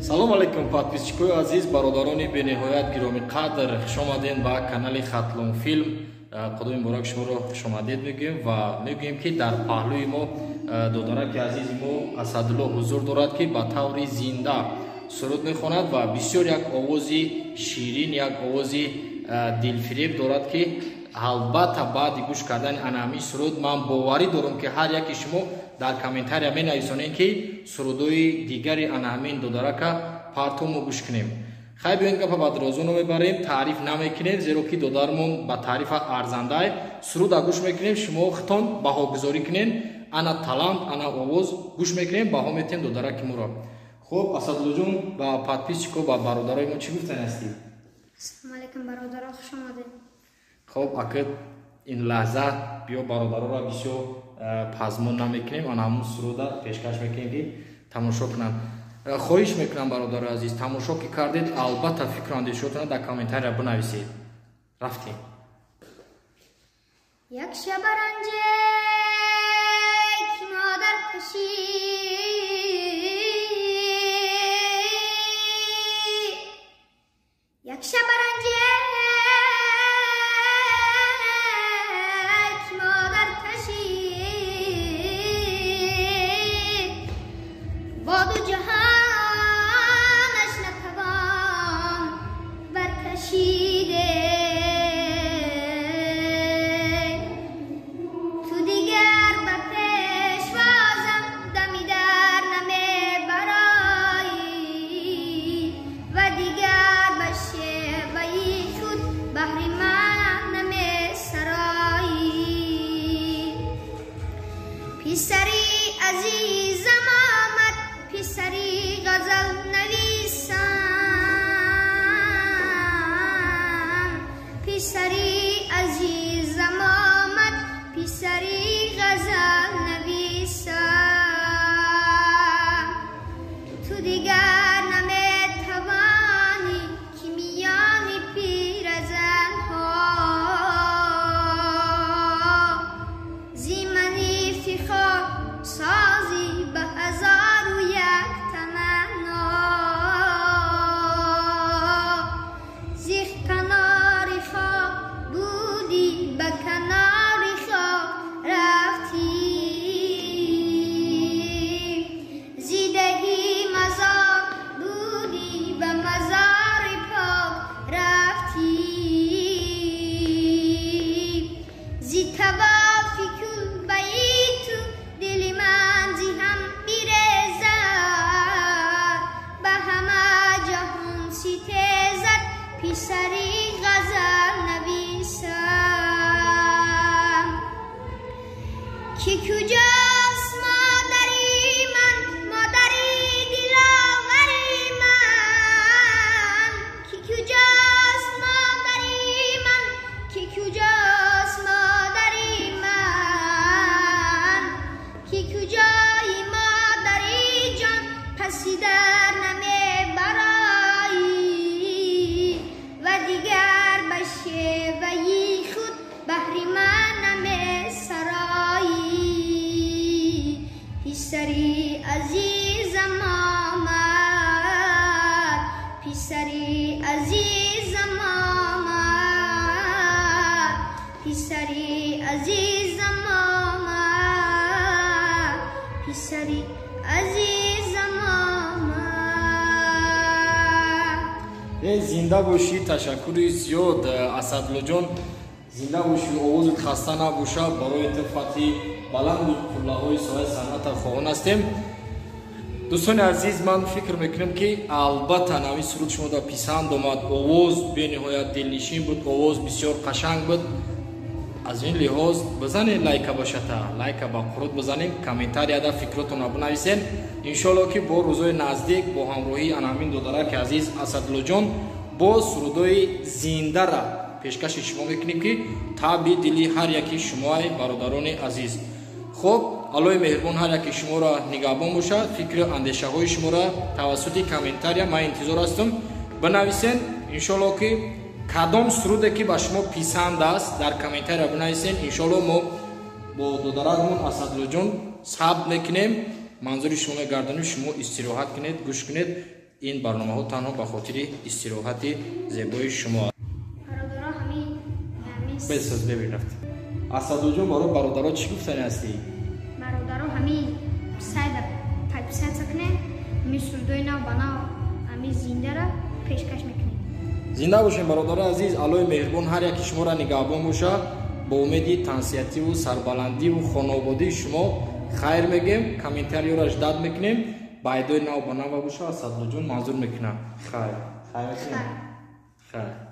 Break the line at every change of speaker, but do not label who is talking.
салом алейкум подписчикои азиз, бародарони бениҳоят гироми қадр, хуш омадед ба канали Хатлон филм. қудуми муборак шуморо хуш омадед мегӯем ва мегӯем ки дар паҳлӯи мо додараки азизи мо Асадулло ҳузур дорад ки ба таври зинда суруд мехонад ва бисёр як овози ширин, як овози дилфиреб дорад ки албатта баъди гӯш кардани анами суруд ман боварӣ дорам ки ҳар яки шумо дар комментария менависонед ки сурудои дигари анамин додарака партому гӯш кунем. Хай биёед гапа ба дурозу намебарем, таъриф намекунем, зеро ки додармон ба таърифа арзандае. Суруда гӯш мекунем, шумо хитон баҳогузорӣ кунед, ана талант, ана овоз гӯш мекунем, баҳо метиҳем додараки моро. Хуб, Асадуллоҷон, ба подписчико, ба бародарои мо чӣ гуфтан ҳастӣ?
Ассалому алайкум бародаро, хуш омадед.
Хуб, акид ин лаҳза биё бародароро бисёр пазмон намекунем, ана ҳамун суруда пешкаш мекунем ки тамошо кунанд. Хоҳиш мекунам бародари азиз, тамошо ки кардед, албатта фикру андешаҳоятонро дар комментария бинависед. Рафтем.
Як шабаранҷек модар кашид, як шабаранҷек модар кашид, бо ду ҷаҳонаш натавон баркашиде. پسری عزیزم آمد، پسری غزل نویسم، پسری عزیزم آمد، پسری غزل نویسم. تو دیگر نمیتوانی که میان پیرزنها سازی به هزار و یک تمنا، زیر کنار خاک بودی، به کنار خاک رفتی، زیدگی مزار بودی، به مزار پاک رفتی، زی توافی کل بیتو دل من زی هم بیرزد، به همه جهان ستیزد، پسری غزل نویسم. که کجاست مادری من، مادری دلاوری من، که کجاست مادری من، که کجاست مادری من، که کجایی مادری جان، پسی در نمیبرایی و دیگر به شیوهی خود بهر من نمیسرایی. پسری عزیزم آمد، پسری عزیزم آمد، پسری عزیزم آمد، پسری عزیزم آمد.
زنده باشی، تشکری زیاد اسدالله، زنده باشی، آوازت خسته نباشه. برای فتحی بلند و قله‌های سایه صنعت خواهان هستیم. دوستان عزیز، من فکر میکنم که البته نوی سرود شما دا پسند آمد، آواز به نهایت دلنشین بود، آواز بسیار قشنگ بود. از این لحاظ بزنید لایک باشه، لایک با قرود بزنید، کامنتاری دا فکراتون رو بنویسین. انشالله که با روزهای نزدیک با همراهی انامین دودرک عزیز اسدالله جان با سرودای زنده را پیشکش شما میکنیم که تابع دلی هر یکی شما برادران عزیز. خب الله مهربان هر یکی شما را نگهبان باشه. فکر و اندیشه های شما را توسط کامنتاری من انتظار هستم بنویسین. انشالله که کدام سروده که به شما پسند است در کامنتاری بنویسین. انشالله ما با دودرکمون اسدالله جان صبر میکنیم. منظور شما گردنی شما استراحت کنید، گوش کنید. این برنامه ها تنها به خاطر استراحت زیبای شما.
برادرها همین
بساز ببین رفت. اسدالله جان برای برادرها چی گفتنی هستی؟
برادرها همین سعی پیپسیت کنه همین سودای نو بنا همین زنده را پیشکش میکنه.
زنده باشین برادر عزیز. الهی مهربان هر یک شما را نگهبان باشه. با امید تنسیتی و سربلندی و خانوادگی شما خیر میگیم. کامنتاری را اجداد میکنیم. بایدوی نو بنا و باشه. اسدالله جان منظور میکنم. خیر. خیر.